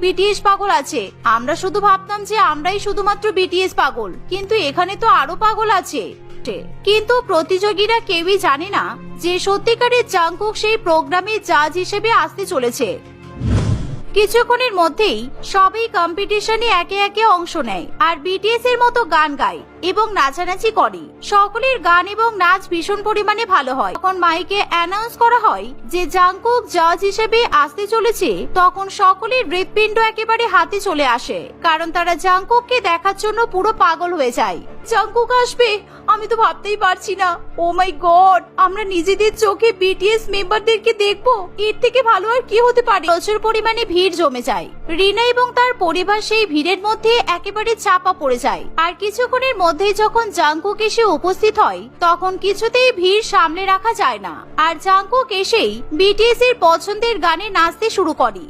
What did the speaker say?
BTS পাগল আছে। আমরা শুধু ভাবতাম যে আমরাই শুধুমাত্র বিটিএস পাগল, কিন্তু এখানে তো আরো পাগল আছে। কিন্তু প্রতিযোগীরা কেউই জানে না যে সত্যিকারের জাংকুক সেই প্রোগ্রামে জাজ হিসেবে আসতে চলেছে। কিছুক্ষণের মধ্যেই সবাই কম্পিটিশনে একে একে অংশ নেয় আর বিটিএস এর মতো গান গায় এবং নাচানাচি করে। সকলের গান এবং নাচ ভীষণ পরিমাণে ভালো হয়। তখন মাইকে অ্যানাউন্স করা হয় যে জাংকুক জাজ হিসেবে আসতে চলেছে, তখন সকলের হৃৎপিণ্ড একেবারে হাতে চলে আসে, কারণ তারা জাংকুককে দেখার জন্য পুরো পাগল হয়ে যায়। জাংকুক আসবে, আমি তো ভাবতেই পারছি না। ও মাই গড, আমরা নিজেদের চোখে বিটিএস মেম্বারদেরকে দেখবো, এর থেকে ভালো আর কি হতে পারে। প্রচুর পরিমাণে ভিড় জমে যায়। রিনা এবং তার পরিবার সেই ভিড়ের মধ্যে একেবারে চাপা পড়ে যায়। আর কিছুক্ষণের মধ্যেই যখন জাংকুক এসে উপস্থিত হয়, তখন কিছুতেই ভিড় সামলে রাখা যায় না। আর জাংকুক এসেই বিটিএস এর পছন্দের গানে নাচতে শুরু করে।